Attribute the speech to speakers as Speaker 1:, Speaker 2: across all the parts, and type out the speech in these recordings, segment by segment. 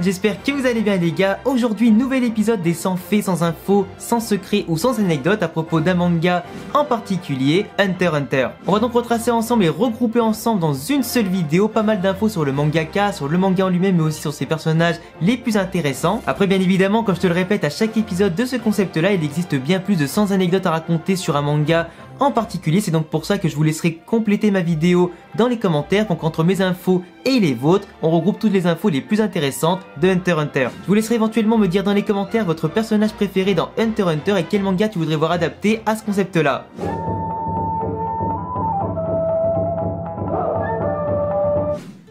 Speaker 1: J'espère que vous allez bien les gars. Aujourd'hui, nouvel épisode des 100 faits sans infos, sans secret ou sans anecdote à propos d'un manga en particulier, Hunter x Hunter. On va donc retracer ensemble et regrouper ensemble dans une seule vidéo pas mal d'infos sur le mangaka, sur le manga en lui-même mais aussi sur ses personnages les plus intéressants. Après bien évidemment, comme je te le répète à chaque épisode de ce concept là, il existe bien plus de 100 anecdotes à raconter sur un manga en particulier, c'est donc pour ça que je vous laisserai compléter ma vidéo dans les commentaires. Donc entre mes infos et les vôtres, on regroupe toutes les infos les plus intéressantes de Hunter x Hunter. Je vous laisserai éventuellement me dire dans les commentaires votre personnage préféré dans Hunter x Hunter et quel manga tu voudrais voir adapté à ce concept là.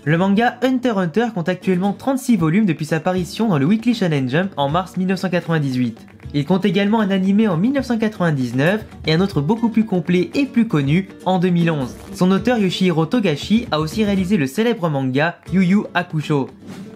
Speaker 1: Le manga Hunter x Hunter compte actuellement 36 volumes depuis sa parution dans le Weekly Shonen Jump en mars 1998. Il compte également un animé en 1999 et un autre beaucoup plus complet et plus connu en 2011. Son auteur Yoshihiro Togashi a aussi réalisé le célèbre manga Yu Yu Hakusho.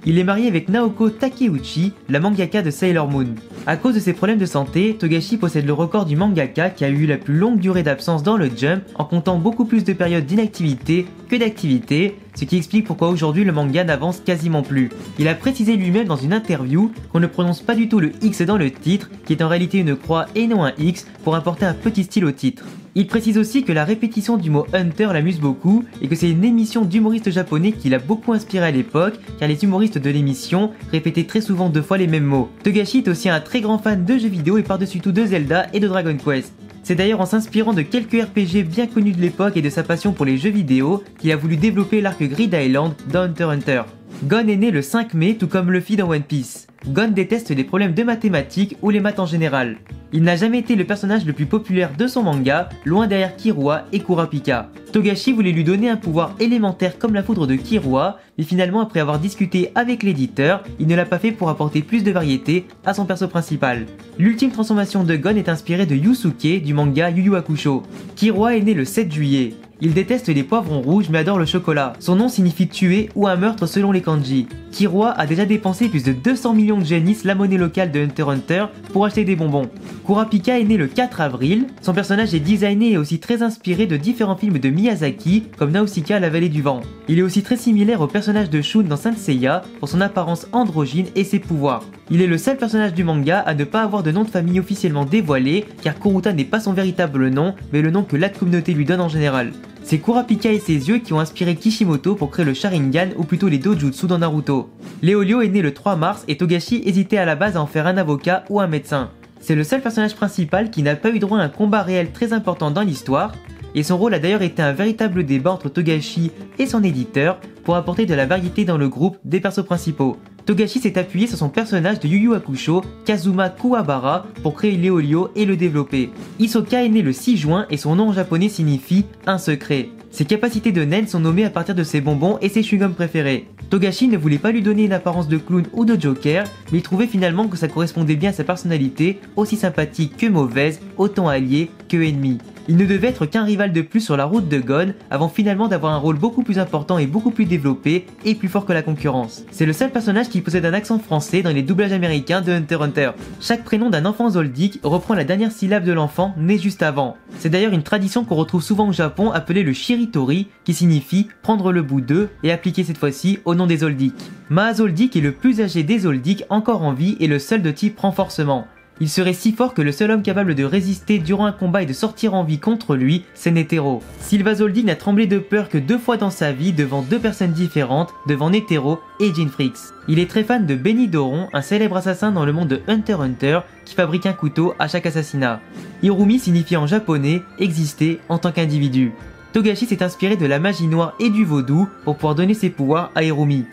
Speaker 1: Il est marié avec Naoko Takeuchi, la mangaka de Sailor Moon. À cause de ses problèmes de santé, Togashi possède le record du mangaka qui a eu la plus longue durée d'absence dans le Jump en comptant beaucoup plus de périodes d'inactivité que d'activité, ce qui explique pourquoi aujourd'hui le manga n'avance quasiment plus. Il a précisé lui-même dans une interview qu'on ne prononce pas du tout le X dans le titre, qui est en réalité une croix et non un X, pour apporter un petit style au titre. Il précise aussi que la répétition du mot Hunter l'amuse beaucoup et que c'est une émission d'humoristes japonais qui l'a beaucoup inspiré à l'époque, car les humoristes de l'émission répétaient très souvent 2 fois les mêmes mots. Togashi est aussi un très grand fan de jeux vidéo et par-dessus tout de Zelda et de Dragon Quest. C'est d'ailleurs en s'inspirant de quelques RPG bien connus de l'époque et de sa passion pour les jeux vidéo qu'il a voulu développer l'arc Grid Island dans Hunter x Hunter. Gon est né le 5 mai tout comme Luffy dans One Piece. Gon déteste les problèmes de mathématiques ou les maths en général. Il n'a jamais été le personnage le plus populaire de son manga, loin derrière Killua et Kurapika. Togashi voulait lui donner un pouvoir élémentaire comme la foudre de Killua, mais finalement après avoir discuté avec l'éditeur, il ne l'a pas fait pour apporter plus de variété à son perso principal. L'ultime transformation de Gon est inspirée de Yusuke du manga Yu Yu Hakusho. Killua est né le 7 juillet. Il déteste les poivrons rouges mais adore le chocolat. Son nom signifie tuer ou un meurtre selon les kanji. Killua a déjà dépensé plus de 200 millions de genis, la monnaie locale de Hunter x Hunter, pour acheter des bonbons. Kurapika est né le 4 avril. Son personnage est designé et aussi très inspiré de différents films de Miyazaki, comme Nausicaa la vallée du vent. Il est aussi très similaire au personnage de Shun dans Saint Seiya pour son apparence androgyne et ses pouvoirs. Il est le seul personnage du manga à ne pas avoir de nom de famille officiellement dévoilé, car Kuruta n'est pas son véritable nom, mais le nom que la communauté lui donne en général. C'est Kurapika et ses yeux qui ont inspiré Kishimoto pour créer le Sharingan ou plutôt les Dojutsu dans Naruto. Léolio est né le 3 mars et Togashi hésitait à la base à en faire un avocat ou un médecin. C'est le seul personnage principal qui n'a pas eu droit à un combat réel très important dans l'histoire, et son rôle a d'ailleurs été un véritable débat entre Togashi et son éditeur pour apporter de la variété dans le groupe des persos principaux. Togashi s'est appuyé sur son personnage de Yu Yu Hakusho, Kazuma Kuwabara, pour créer Léolio et le développer. Hisoka est né le 6 juin et son nom en japonais signifie « un secret ». Ses capacités de naine sont nommées à partir de ses bonbons et ses chewing-gums préférés. Togashi ne voulait pas lui donner une apparence de clown ou de joker, mais il trouvait finalement que ça correspondait bien à sa personnalité, aussi sympathique que mauvaise, autant allié que ennemi. Il ne devait être qu'un rival de plus sur la route de Gon, avant finalement d'avoir un rôle beaucoup plus important et beaucoup plus développé, et plus fort que la concurrence. C'est le seul personnage qui possède un accent français dans les doublages américains de Hunter x Hunter. Chaque prénom d'un enfant zoldyck reprend la dernière syllabe de l'enfant né juste avant. C'est d'ailleurs une tradition qu'on retrouve souvent au Japon appelée le shiritori, qui signifie prendre le bout d'eux et appliquer cette fois-ci au nom des zoldyck. Maa Zoldyck est le plus âgé des zoldyck encore en vie et le seul de type renforcement. Il serait si fort que le seul homme capable de résister durant un combat et de sortir en vie contre lui, c'est Netero. Sylva Zoldyck n'a tremblé de peur que 2 fois dans sa vie devant 2 personnes différentes, devant Netero et Jinfrix. Il est très fan de Benny Doron, un célèbre assassin dans le monde de Hunter x Hunter qui fabrique un couteau à chaque assassinat. Hirumi signifie en japonais exister en tant qu'individu. Togashi s'est inspiré de la magie noire et du vaudou pour pouvoir donner ses pouvoirs à Hirumi.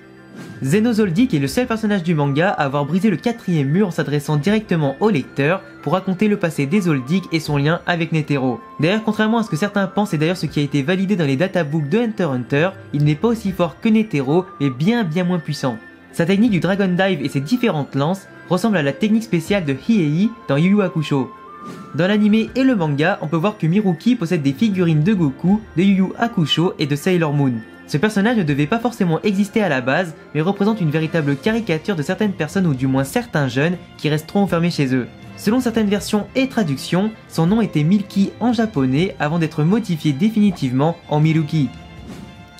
Speaker 1: Zeno Zoldyck est le seul personnage du manga à avoir brisé le 4e mur en s'adressant directement au lecteur pour raconter le passé des Zoldyck et son lien avec Netero. D'ailleurs, contrairement à ce que certains pensent et d'ailleurs ce qui a été validé dans les databooks de Hunter x Hunter, il n'est pas aussi fort que Netero mais bien moins puissant. Sa technique du Dragon Dive et ses différentes lances ressemblent à la technique spéciale de Hiei dans Yu Yu Hakusho. Dans l'anime et le manga, on peut voir que Miruki possède des figurines de Goku, de Yu Yu Hakusho et de Sailor Moon. Ce personnage ne devait pas forcément exister à la base, mais représente une véritable caricature de certaines personnes ou du moins certains jeunes qui restent trop enfermés chez eux. Selon certaines versions et traductions, son nom était Milky en japonais avant d'être modifié définitivement en Miruki.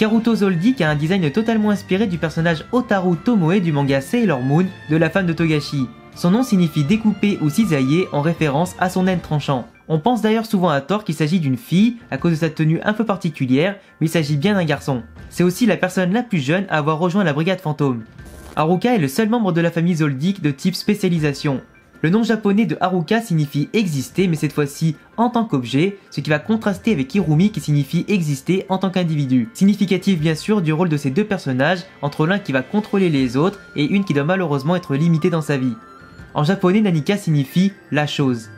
Speaker 1: Karuto Zoldyck a un design totalement inspiré du personnage Otaru Tomoe du manga Sailor Moon de la femme de Togashi. Son nom signifie découpé ou cisaillé en référence à son naine tranchant. On pense d'ailleurs souvent à tort qu'il s'agit d'une fille à cause de sa tenue un peu particulière, mais il s'agit bien d'un garçon. C'est aussi la personne la plus jeune à avoir rejoint la brigade fantôme. Haruka est le seul membre de la famille Zoldyck de type spécialisation. Le nom japonais de Haruka signifie exister, mais cette fois-ci en tant qu'objet, ce qui va contraster avec Hirumi qui signifie exister en tant qu'individu. Significatif bien sûr du rôle de ces deux personnages, entre l'un qui va contrôler les autres et une qui doit malheureusement être limitée dans sa vie. En japonais, Nanika signifie la chose.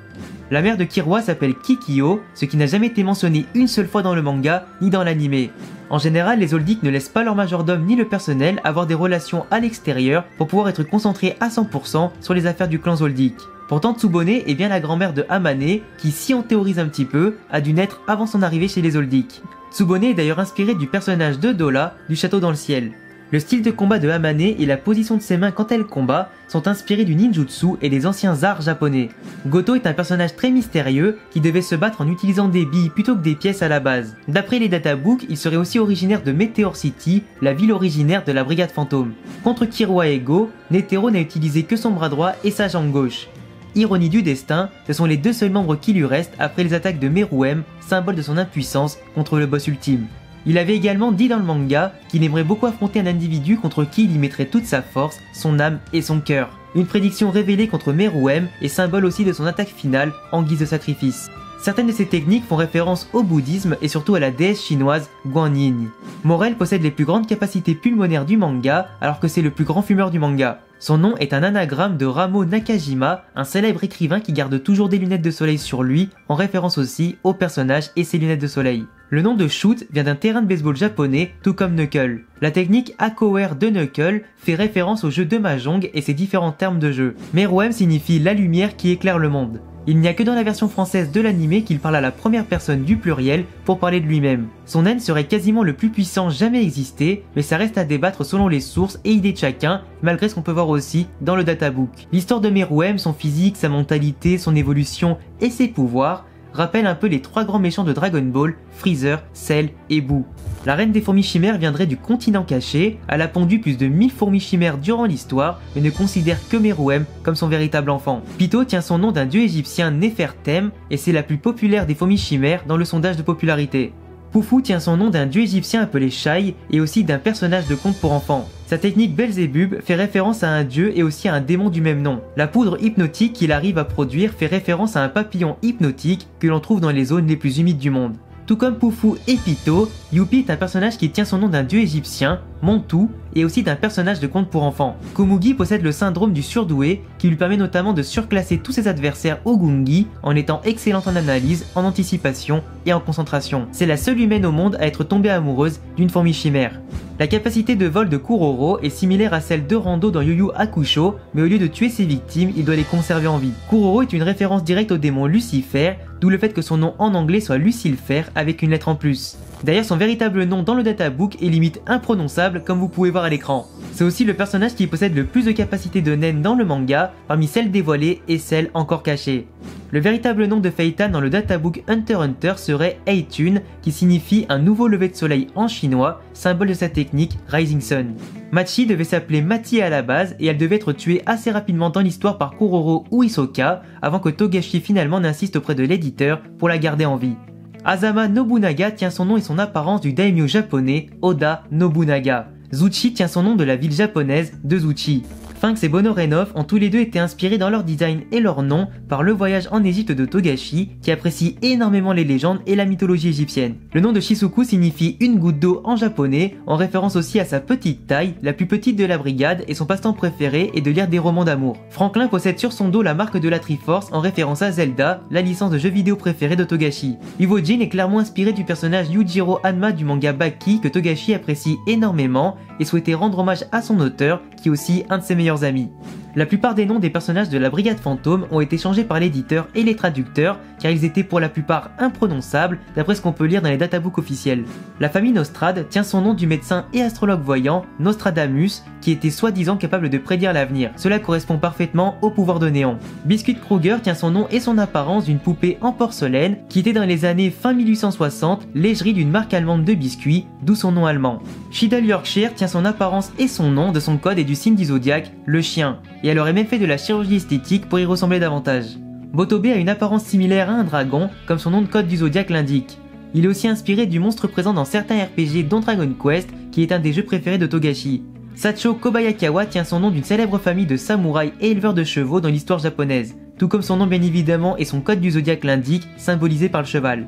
Speaker 1: La mère de Killua s'appelle Kikyo, ce qui n'a jamais été mentionné une seule fois dans le manga ni dans l'anime. En général, les Zoldyck ne laissent pas leur majordome ni le personnel avoir des relations à l'extérieur pour pouvoir être concentrés à 100% sur les affaires du clan Zoldyck. Pourtant, Tsubone est bien la grand-mère de Amane, qui, si on théorise un petit peu, a dû naître avant son arrivée chez les Zoldyck. Tsubone est d'ailleurs inspiré du personnage de Dola du Château dans le ciel. Le style de combat de Amane et la position de ses mains quand elle combat sont inspirés du ninjutsu et des anciens arts japonais. Goto est un personnage très mystérieux qui devait se battre en utilisant des billes plutôt que des pièces à la base. D'après les databooks, il serait aussi originaire de Meteor City, la ville originaire de la brigade fantôme. Contre Killua et Go, Netero n'a utilisé que son bras droit et sa jambe gauche. Ironie du destin, ce sont les deux seuls membres qui lui restent après les attaques de Meruem, symbole de son impuissance contre le boss ultime. Il avait également dit dans le manga qu'il aimerait beaucoup affronter un individu contre qui il y mettrait toute sa force, son âme et son cœur. Une prédiction révélée contre Meruem et symbole aussi de son attaque finale en guise de sacrifice. Certaines de ces techniques font référence au bouddhisme et surtout à la déesse chinoise Guanyin. Morel possède les plus grandes capacités pulmonaires du manga alors que c'est le plus grand fumeur du manga. Son nom est un anagramme de Ramo Nakajima, un célèbre écrivain qui garde toujours des lunettes de soleil sur lui, en référence aussi au personnage et ses lunettes de soleil. Le nom de Shoot vient d'un terrain de baseball japonais, tout comme Knuckle. La technique Akower de Knuckle fait référence au jeu de Mahjong et ses différents termes de jeu. Meruem signifie la lumière qui éclaire le monde. Il n'y a que dans la version française de l'anime qu'il parle à la première personne du pluriel pour parler de lui-même. Son naine serait quasiment le plus puissant jamais existé, mais ça reste à débattre selon les sources et idées de chacun, malgré ce qu'on peut voir aussi dans le databook. L'histoire de Meruem, son physique, sa mentalité, son évolution et ses pouvoirs rappelle un peu les trois grands méchants de Dragon Ball, Freezer, Cell et Boo. La reine des fourmis chimères viendrait du continent caché, elle a pondu plus de 1000 fourmis chimères durant l'histoire, mais ne considère que Meruem comme son véritable enfant. Python tient son nom d'un dieu égyptien Néfertem, et c'est la plus populaire des fourmis chimères dans le sondage de popularité. Poufou tient son nom d'un dieu égyptien appelé Shai, et aussi d'un personnage de conte pour enfants. Sa technique Belzébub fait référence à un dieu et aussi à un démon du même nom. La poudre hypnotique qu'il arrive à produire fait référence à un papillon hypnotique que l'on trouve dans les zones les plus humides du monde. Tout comme Poufou et Python, Youpi est un personnage qui tient son nom d'un dieu égyptien, Montu, et aussi d'un personnage de conte pour enfants. Komugi possède le syndrome du surdoué, qui lui permet notamment de surclasser tous ses adversaires au Gungi, en étant excellente en analyse, en anticipation et en concentration. C'est la seule humaine au monde à être tombée amoureuse d'une fourmi chimère. La capacité de vol de Kuroro est similaire à celle de Rando dans Yu Yu Hakusho, mais au lieu de tuer ses victimes, il doit les conserver en vie. Kuroro est une référence directe au démon Lucifer, d'où le fait que son nom en anglais soit Lucilfer avec une lettre en plus. D'ailleurs, son véritable nom dans le databook est limite imprononçable comme vous pouvez voir à l'écran. C'est aussi le personnage qui possède le plus de capacités de naine dans le manga, parmi celles dévoilées et celles encore cachées. Le véritable nom de Feitan dans le databook Hunter x Hunter serait Heitun, qui signifie un nouveau lever de soleil en chinois, symbole de sa technique Rising Sun. Machi devait s'appeler Mati à la base et elle devait être tuée assez rapidement dans l'histoire par Kuroro ou Hisoka, avant que Togashi finalement n'insiste auprès de l'éditeur pour la garder en vie. Asama Nobunaga tient son nom et son apparence du daimyo japonais Oda Nobunaga. Zuchi tient son nom de la ville japonaise de Zuchi. Sphinx et Bonorenov ont tous les deux été inspirés dans leur design et leur nom par le voyage en Égypte de Togashi, qui apprécie énormément les légendes et la mythologie égyptienne. Le nom de Shizuku signifie une goutte d'eau en japonais, en référence aussi à sa petite taille, la plus petite de la brigade, et son passe-temps préféré est de lire des romans d'amour. Franklin possède sur son dos la marque de la Triforce en référence à Zelda, la licence de jeux vidéo préférée de Togashi. Uvojin est clairement inspiré du personnage Yujiro Hanma du manga Baki que Togashi apprécie énormément et souhaitait rendre hommage à son auteur, qui est aussi un de ses meilleurs amis. La plupart des noms des personnages de la Brigade Fantôme ont été changés par l'éditeur et les traducteurs car ils étaient pour la plupart imprononçables d'après ce qu'on peut lire dans les databooks officiels. La famille Nostrad tient son nom du médecin et astrologue voyant Nostradamus qui était soi-disant capable de prédire l'avenir. Cela correspond parfaitement au pouvoir de Néon. Biscuit Kruger tient son nom et son apparence d'une poupée en porcelaine qui était dans les années fin 1860 l'égérie d'une marque allemande de biscuits, d'où son nom allemand. Shiddle Yorkshire tient son apparence et son nom de son code et du signe du zodiaque, le chien, et elle aurait même fait de la chirurgie esthétique pour y ressembler davantage. Botobe a une apparence similaire à un dragon, comme son nom de code du zodiaque l'indique. Il est aussi inspiré du monstre présent dans certains RPG dont Dragon Quest, qui est un des jeux préférés de Togashi. Sacho Kobayakawa tient son nom d'une célèbre famille de samouraïs et éleveurs de chevaux dans l'histoire japonaise, tout comme son nom bien évidemment et son code du zodiaque l'indique, symbolisé par le cheval.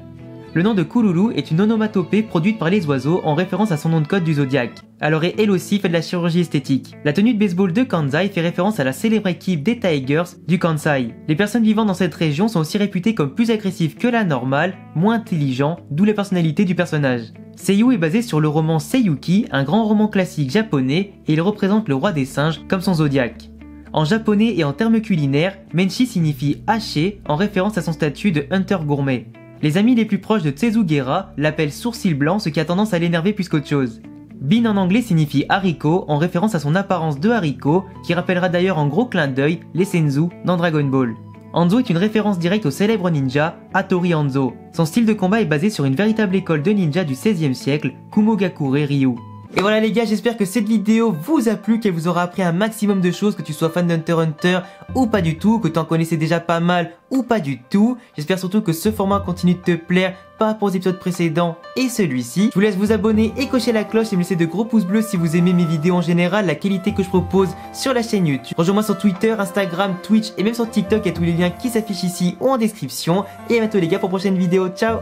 Speaker 1: Le nom de Kululu est une onomatopée produite par les oiseaux en référence à son nom de code du zodiaque. Elle aurait elle aussi fait de la chirurgie esthétique. La tenue de baseball de Kansai fait référence à la célèbre équipe des Tigers du Kansai. Les personnes vivant dans cette région sont aussi réputées comme plus agressives que la normale, moins intelligents, d'où la personnalité du personnage. Seiyu est basé sur le roman Seiyuki, un grand roman classique japonais, et il représente le roi des singes comme son zodiaque. En japonais et en termes culinaires, Menshi signifie haché en référence à son statut de hunter gourmet. Les amis les plus proches de Tsezugera l'appellent sourcil blanc, ce qui a tendance à l'énerver plus qu'autre chose. Bean en anglais signifie haricot en référence à son apparence de haricot, qui rappellera d'ailleurs en gros clin d'œil les Senzu dans Dragon Ball. Hanzo est une référence directe au célèbre ninja Hattori Hanzo. Son style de combat est basé sur une véritable école de ninja du XVIe siècle, Kumogakure Ryu. Et voilà les gars, j'espère que cette vidéo vous a plu, qu'elle vous aura appris un maximum de choses, que tu sois fan d'Hunter x Hunter ou pas du tout, que tu en connaissais déjà pas mal ou pas du tout. J'espère surtout que ce format continue de te plaire par rapport aux épisodes précédents et celui-ci. Je vous laisse vous abonner et cocher la cloche et me laisser de gros pouces bleus si vous aimez mes vidéos en général, la qualité que je propose sur la chaîne YouTube. Rejoins-moi sur Twitter, Instagram, Twitch et même sur TikTok, il y a tous les liens qui s'affichent ici ou en description. Et à bientôt les gars pour une prochaine vidéo, ciao.